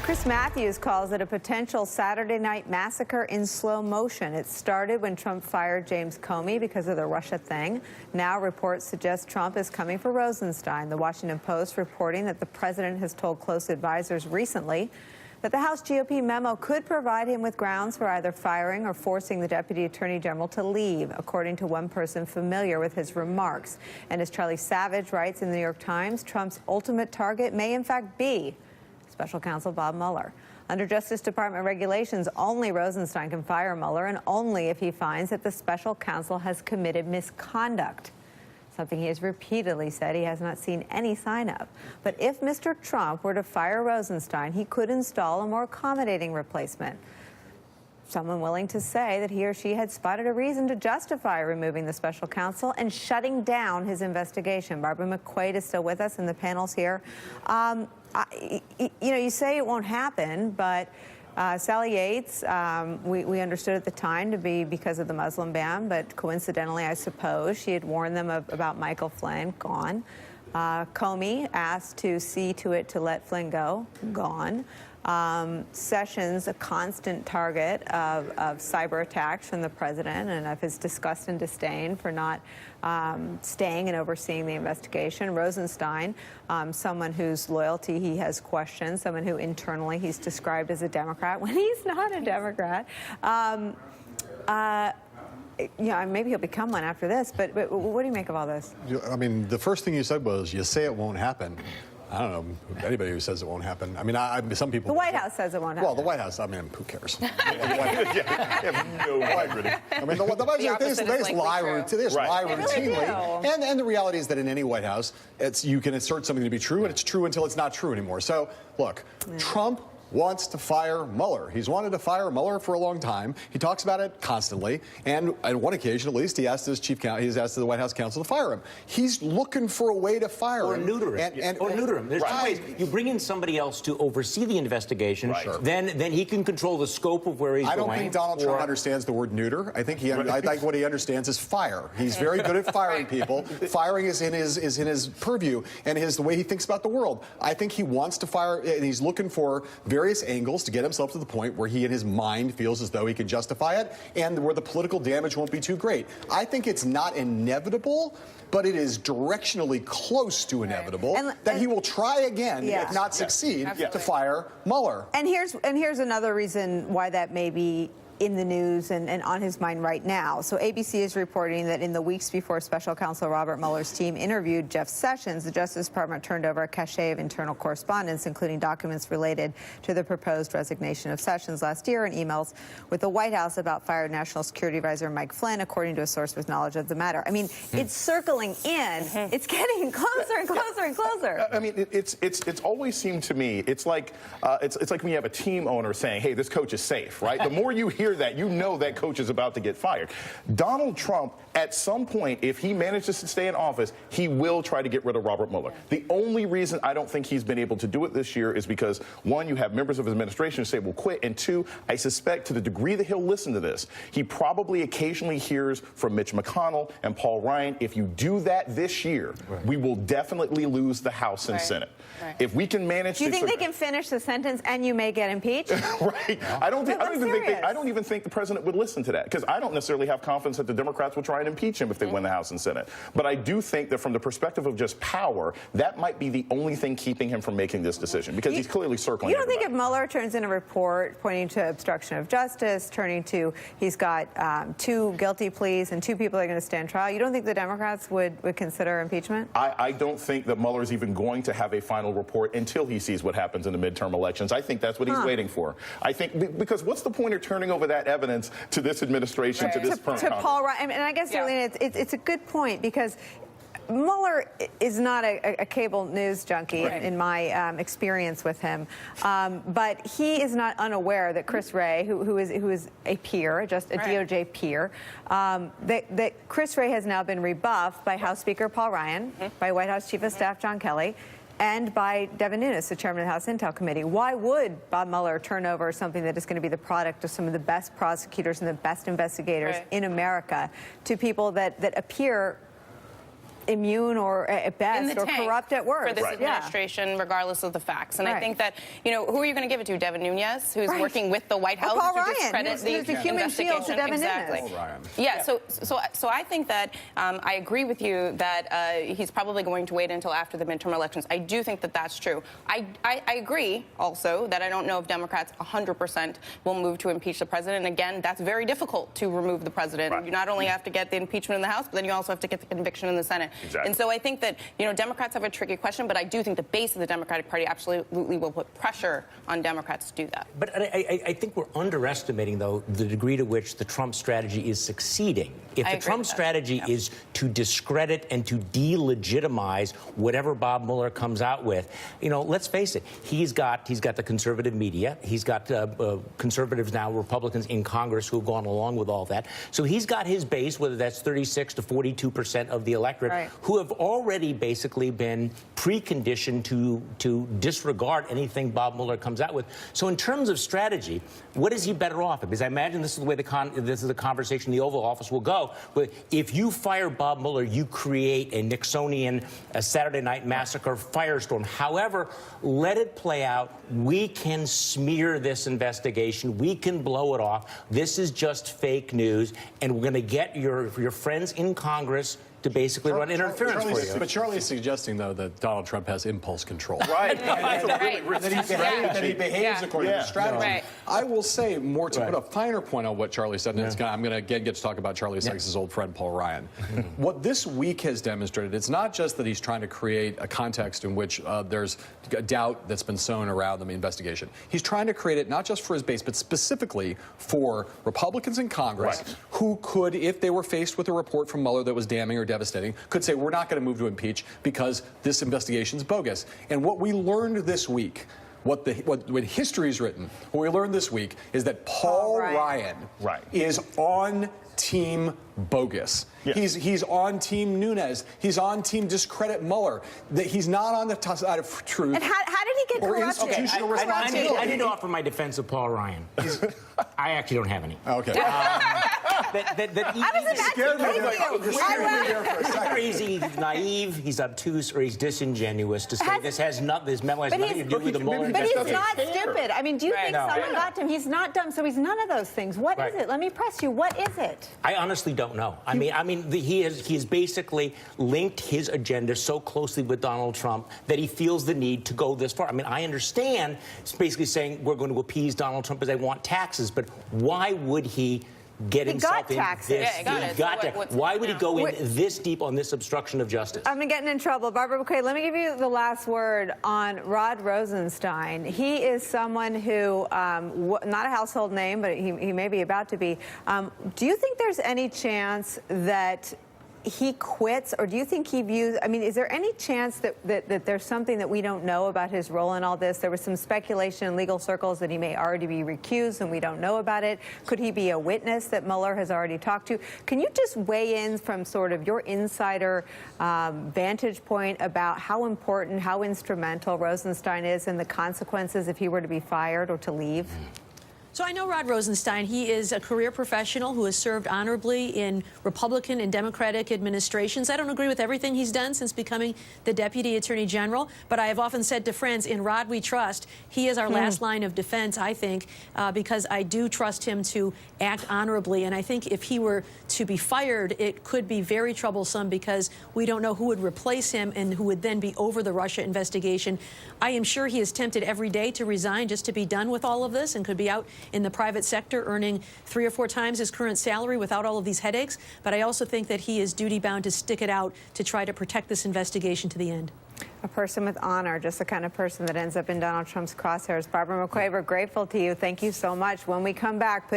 Chris Matthews calls it a potential Saturday night massacre in slow motion. It started when Trump fired James Comey because of the Russia thing. Now reports suggest Trump is coming for Rosenstein. The Washington Post reporting that the president has told close advisors recently that the House GOP memo could provide him with grounds for either firing or forcing the Deputy Attorney General to leave, according to one person familiar with his remarks. And as Charlie Savage writes in the New York Times, Trump's ultimate target may in fact be Special Counsel Bob Mueller. Under Justice Department regulations, only Rosenstein can fire Mueller, and only if he finds that the special counsel has committed misconduct, something he has repeatedly said he has not seen any sign of. But if Mr. Trump were to fire Rosenstein, he could install a more accommodating replacement, someone willing to say that he or she had spotted a reason to justify removing the special counsel and shutting down his investigation. Barbara McQuade is still with us, and the panel's here. You say it won't happen, but Sally Yates, we understood at the time to be because of the Muslim ban, but coincidentally, I suppose, she had warned them about Michael Flynn, gone. Comey asked to see to it to let Flynn go, gone. Sessions, a constant target of cyber attacks from the president and of his disgust and disdain for not staying and overseeing the investigation. Rosenstein, someone whose loyalty he has questioned, someone who internally he's described as a Democrat when he's not a Democrat. Maybe he'll become one after this, but what do you make of all this? I mean, the first thing you said was, you say it won't happen. I don't know anybody who says it won't happen. I mean, some people. The White House says it won't happen. Well, the White House. I mean, who cares? No integrity. I mean, they just lie routinely. And the reality is that in any White House, you can assert something to be true, and it's true until it's not true anymore. So, look, Trump wants to fire Mueller. He's wanted to fire Mueller for a long time. He talks about it constantly, and on one occasion, at least, he asked he's asked the White House counsel to fire him. He's looking for a way to fire him. Neuter him. Or neuter him. There's two ways. You bring in somebody else to oversee the investigation, then he can control the scope of where he's going. I don't think Donald Trump understands the word neuter. I think I think what he understands is fire. He's very good at firing people. Firing is in his purview and the way he thinks about the world. I think he wants to fire, and he's looking for various angles to get himself to the point where he in his mind feels as though he can justify it and where the political damage won't be too great. I think it's not inevitable, but it is directionally close to inevitable that he will try again, if not succeed, to fire Mueller. And here's another reason why that may be in the news and on his mind right now. So ABC is reporting that in the weeks before Special Counsel Robert Mueller's team interviewed Jeff Sessions, the Justice Department turned over a cache of internal correspondence, including documents related to the proposed resignation of Sessions last year and emails with the White House about fired National Security Advisor Mike Flynn, according to a source with knowledge of the matter. I mean, it's circling in. It's getting closer and closer and closer. I mean, it's always seemed to me, it's like when you have a team owner saying, hey, this coach is safe, right? The more you hear that, you know that coach is about to get fired. Donald Trump, at some point, if he manages to stay in office, he will try to get rid of Robert Mueller. The only reason I don't think he's been able to do it this year is because, one, you have members of his administration who say we'll quit, and two, I suspect to the degree that he'll listen to this, he probably occasionally hears from Mitch McConnell and Paul Ryan. If you do that this year, we will definitely lose the House and Senate. If we can manage, do you think they can finish the sentence and you may get impeached? Right. I don't even think the president would listen to that, because I don't necessarily have confidence that the Democrats will try and impeach him if they win the House and Senate. But I do think that from the perspective of just power, that might be the only thing keeping him from making this decision, because he's clearly circling. You don't think if Mueller turns in a report pointing to obstruction of justice, turning to he's got 2 guilty pleas and 2 people are going to stand trial, you don't think the Democrats would consider impeachment? I don't think that Mueller is even going to have a final report until he sees what happens in the midterm elections. I think that's what he's waiting for. I think because what's the point of turning over that evidence to this administration, to this current Congress? Paul Ryan, and I guess, Zerlina, it's a good point, because Mueller is not a cable news junkie in my experience with him, but he is not unaware that Chris Wray, who is a peer, just a DOJ peer, that Chris Wray has now been rebuffed by House Speaker Paul Ryan, by White House Chief of Staff John Kelly, and by Devin Nunes, the chairman of the House Intel Committee. Why would Bob Mueller turn over something that is going to be the product of some of the best prosecutors and the best investigators in America to people that appear immune or at best or corrupt at worst. For this administration, regardless of the facts. And I think that, you know, who are you going to give it to? Devin Nunes, who's working with the White House Paul to Ryan, discredit the who's the human shield to Devin Nunes. Yeah, so I think that I agree with you that he's probably going to wait until after the midterm elections. I do think that that's true. I agree also that I don't know if Democrats 100% will move to impeach the president. And again, that's very difficult to remove the president. You not only have to get the impeachment in the House, but then you also have to get the conviction in the Senate. Exactly. And so I think that, you know, Democrats have a tricky question, but I do think the base of the Democratic Party absolutely will put pressure on Democrats to do that. But I think we're underestimating, though, the degree to which the Trump strategy is succeeding. If the Trump strategy is to discredit and to delegitimize whatever Bob Mueller comes out with, you know, let's face it, he's got the conservative media, he's got conservatives now, Republicans in Congress who have gone along with all that. So he's got his base, whether that's 36 to 42% of the electorate, who have already basically been preconditioned to disregard anything Bob Mueller comes out with. So in terms of strategy, what is he better off? Because I imagine this is the way this is the conversation in the Oval Office will go. But if you fire Bob Mueller, you create a Nixonian, a Saturday Night Massacre firestorm. However, let it play out. We can smear this investigation. We can blow it off. This is just fake news, and we're going to get your friends in Congress to basically run interference for you. But Charlie's suggesting, though, that Donald Trump has impulse control. Right. That he behaves according to strategy. Right. I will say more to put a finer point on what Charlie said, and I'm going to again get to talk about Charlie Sykes' old friend, Paul Ryan. What this week has demonstrated, it's not just that he's trying to create a context in which there's a doubt that's been sown around the investigation. He's trying to create it not just for his base, but specifically for Republicans in Congress who could, if they were faced with a report from Mueller that was damning or devastating, could say, we're not going to move to impeach because this investigation's bogus. And what we learned this week, what history is written, what we learned this week is that Paul Ryan is on team bogus. He's on team Nunes. He's on team discredit Mueller. He's not on the side of truth. And how did he get corrupted? Institutional responsibility. I need to offer my defense of Paul Ryan. I actually don't have any. Okay. He's naive, he's obtuse, or he's disingenuous to say this memo has nothing to do with the Mueller investigation. But he's not stupid. I mean, do you think someone got to him? He's not dumb, so he's none of those things. What is it? Let me press you. What is it? I honestly don't know. He has basically linked his agenda so closely with Donald Trump that he feels the need to go this far. I mean, I understand it's basically saying we're going to appease Donald Trump because they want taxes, but why would he get himself in this? Why would he go in this deep on this obstruction of justice? I'm getting in trouble. Barbara McQuade, let me give you the last word on Rod Rosenstein. He is someone who, not a household name, but he may be about to be. Do you think there's any chance that he quits, or do you think he views, I mean, is there any chance that there's something that we don't know about his role in all this? There was some speculation in legal circles that he may already be recused and we don't know about it. Could he be a witness that Mueller has already talked to? Can you just weigh in from sort of your insider vantage point about how important, how instrumental Rosenstein is and the consequences if he were to be fired or to leave? So I know Rod Rosenstein. He is a career professional who has served honorably in Republican and Democratic administrations. I don't agree with everything he's done since becoming the Deputy Attorney General, but I have often said to friends, in Rod we trust. He is our last line of defense, I think, because I do trust him to act honorably. And I think if he were to be fired, it could be very troublesome because we don't know who would replace him and who would then be over the Russia investigation. I am sure he is tempted every day to resign just to be done with all of this and could be out in the private sector earning 3 or 4 times his current salary without all of these headaches. But I also think that he is duty-bound to stick it out to try to protect this investigation to the end. A person with honor, just the kind of person that ends up in Donald Trump's crosshairs. Barbara McQuade, we're grateful to you. Thank you so much. When we come back,